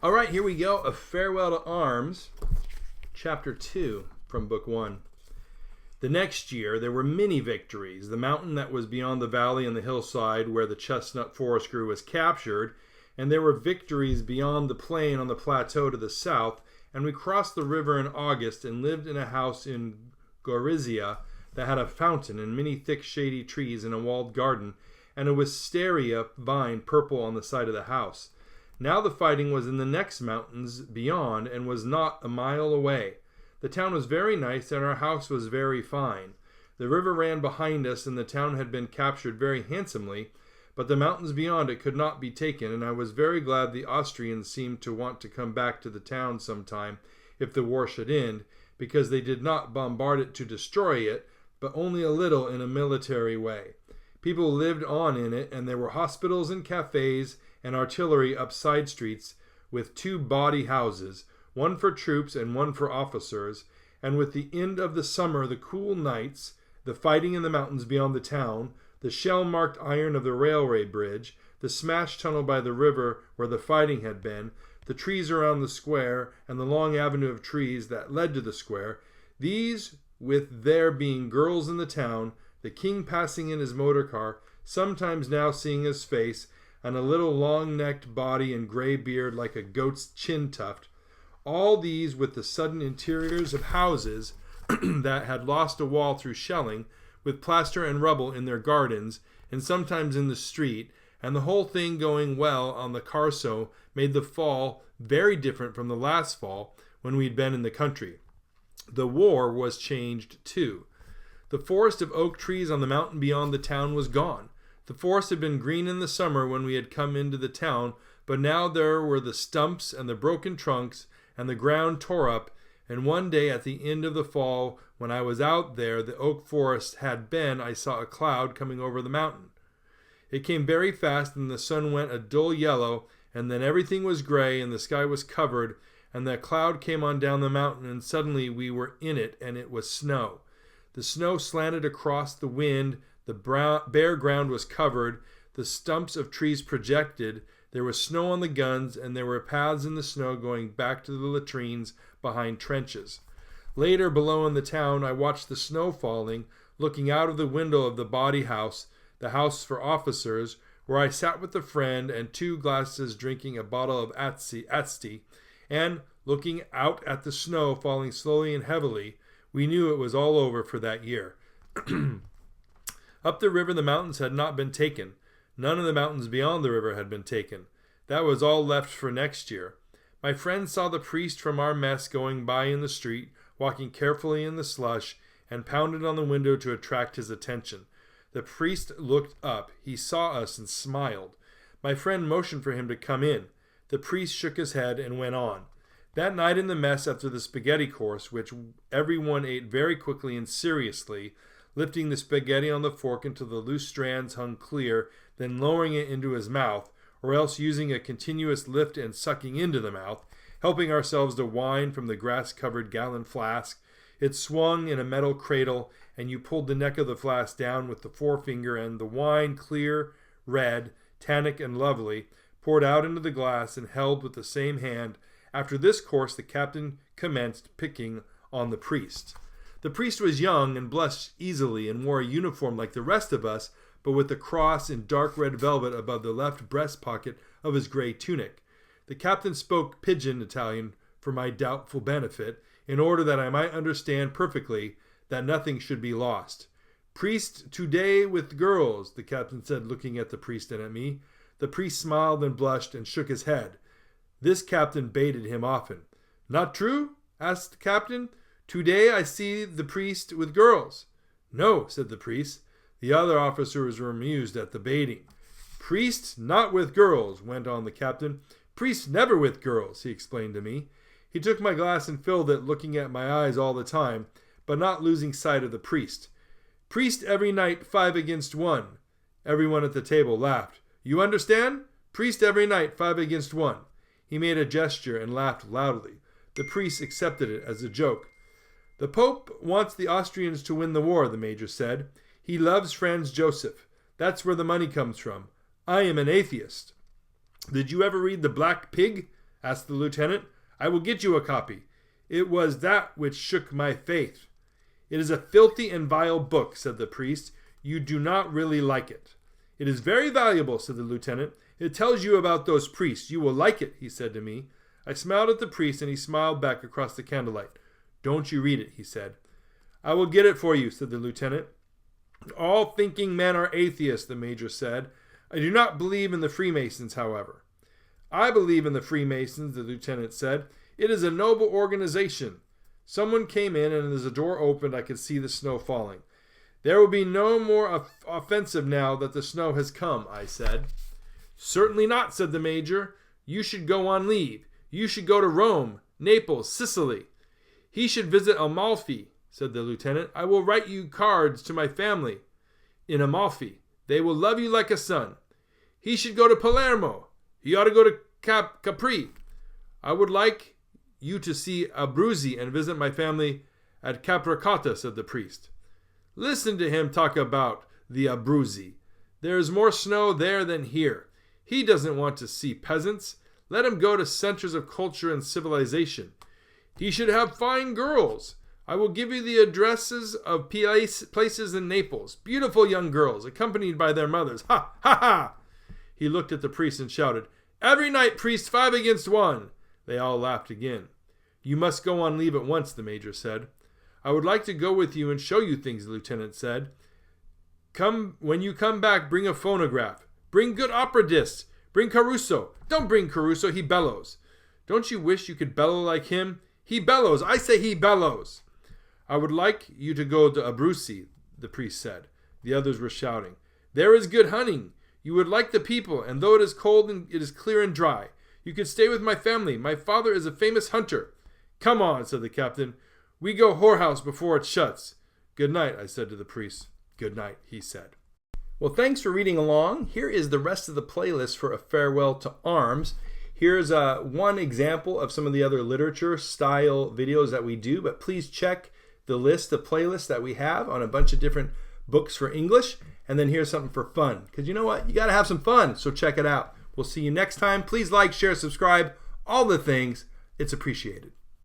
All right, here we go. A Farewell to Arms, Chapter 2 from Book 1. The next year, there were many victories. The mountain that was beyond the valley and the hillside where the chestnut forest grew was captured, and there were victories beyond the plain on the plateau to the south, and we crossed the river in August and lived in a house in Gorizia that had a fountain and many thick shady trees and a walled garden, and a wisteria vine purple on the side of the house. Now the fighting was in the next mountains beyond and was not a mile away. The town was very nice and our house was very fine. The river ran behind us and the town had been captured very handsomely, but the mountains beyond it could not be taken, and I was very glad the Austrians seemed to want to come back to the town sometime if the war should end, because they did not bombard it to destroy it, but only a little in a military way. People lived on in it, and there were hospitals and cafes and artillery up side streets with 2 body houses, one for troops and one for officers, and with the end of the summer, the cool nights, the fighting in the mountains beyond the town, the shell-marked iron of the railway bridge, the smashed tunnel by the river where the fighting had been, the trees around the square, and the long avenue of trees that led to the square, these, with there being girls in the town, the king passing in his motor car, sometimes now seeing his face, and a little long-necked body and gray beard like a goat's chin tuft, all these with the sudden interiors of houses that had lost a wall through shelling, with plaster and rubble in their gardens, and sometimes in the street, and the whole thing going well on the Carso made the fall very different from the last fall when we'd been in the country. The war was changed too. The forest of oak trees on the mountain beyond the town was gone. The forest had been green in the summer when we had come into the town, but now there were the stumps and the broken trunks, and the ground tore up, and one day at the end of the fall, when I was out there, the oak forest had been, I saw a cloud coming over the mountain. It came very fast, and the sun went a dull yellow, and then everything was gray, and the sky was covered, and that cloud came on down the mountain, and suddenly we were in it, and it was snow. The snow slanted across the wind, the bare ground was covered, the stumps of trees projected, there was snow on the guns, and there were paths in the snow going back to the latrines behind trenches. Later, below in the town, I watched the snow falling, looking out of the window of the body house, the house for officers, where I sat with a friend and 2 glasses drinking a bottle of Asti, and, looking out at the snow falling slowly and heavily, we knew it was all over for that year. Up the river the mountains had not been taken. None of the mountains beyond the river had been taken. That was all left for next year. My friend saw the priest from our mess going by in the street, walking carefully in the slush, and pounded on the window to attract his attention. The priest looked up. He saw us and smiled. My friend motioned for him to come in. The priest shook his head and went on. That night in the mess after the spaghetti course, which everyone ate very quickly and seriously, lifting the spaghetti on the fork until the loose strands hung clear, then lowering it into his mouth, or else using a continuous lift and sucking into the mouth, helping ourselves to wine from the grass-covered gallon flask. It swung in a metal cradle, and you pulled the neck of the flask down with the forefinger, and the wine, clear, red, tannic, and lovely, poured out into the glass and held with the same hand. After this course, the captain commenced picking on the priest. The priest was young and blushed easily and wore a uniform like the rest of us, but with a cross in dark red velvet above the left breast pocket of his gray tunic. The captain spoke pidgin Italian for my doubtful benefit, in order that I might understand perfectly that nothing should be lost. "Priest today with girls," the captain said, looking at the priest and at me. The priest smiled and blushed and shook his head. This captain baited him often. "Not true?" asked the captain. "Today I see the priest with girls." "No," said the priest. The other officers were amused at the baiting. "Priest not with girls," went on the captain. "Priest never with girls," he explained to me. He took my glass and filled it, looking at my eyes all the time, but not losing sight of the priest. "Priest every night 5 against 1. Everyone at the table laughed. "You understand? Priest every night 5 against 1. He made a gesture and laughed loudly. The priest accepted it as a joke. "The Pope wants the Austrians to win the war," the major said. "He loves Franz Joseph. That's where the money comes from. I am an atheist." "Did you ever read The Black Pig?" asked the lieutenant. I will get you a copy. It was that which shook my faith. It is a filthy and vile book, said the priest. You do not really like it. It is very valuable, said the lieutenant. It tells you about those priests. You will like it, he said to me. I smiled at the priest, and he smiled back across the candlelight. Don't you read it, he said. I will get it for you, said the lieutenant. All thinking men are atheists, the major said. I do not believe in the Freemasons, however. I believe in the Freemasons, the lieutenant said. It is a noble organization. Someone came in, and as the door opened, I could see the snow falling. There will be no more offensive now that the snow has come, I said. Certainly not, said the major. You should go on leave. You should go to Rome, Naples, Sicily. He should visit Amalfi, said the lieutenant. I will write you cards to my family in Amalfi. They will love you like a son. He should go to Palermo. He ought to go to Capri. I would like you to see Abruzzi and visit my family at Capricotta, said the priest. Listen to him talk about the Abruzzi. There is more snow there than here. He doesn't want to see peasants. Let him go to centers of culture and civilization. He should have fine girls. I will give you the addresses of places in Naples. Beautiful young girls, accompanied by their mothers. Ha, ha, ha! He looked at the priest and shouted, Every night, priest, 5 against 1. They all laughed again. You must go on leave at once, the major said. I would like to go with you and show you things, the lieutenant said. When you come back, bring a phonograph. Bring good opera discs. Bring Caruso. Don't bring Caruso, he bellows. Don't you wish you could bellow like him? He bellows. I say he bellows. I would like you to go to Abruzzi, the priest said. The others were shouting. There is good hunting. You would like the people, and though it is cold, it is clear and dry. You could stay with my family. My father is a famous hunter. Come on, said the captain. We go whorehouse before it shuts. Good night, I said to the priest. Good night, he said. Well, thanks for reading along. Here is the rest of the playlist for A Farewell to Arms. Here's one example of some of the other literature style videos that we do, but please check the list of playlists that we have on a bunch of different books for English. And then here's something for fun, because you know what? You got to have some fun, so check it out. We'll see you next time. Please like, share, subscribe, all the things. It's appreciated.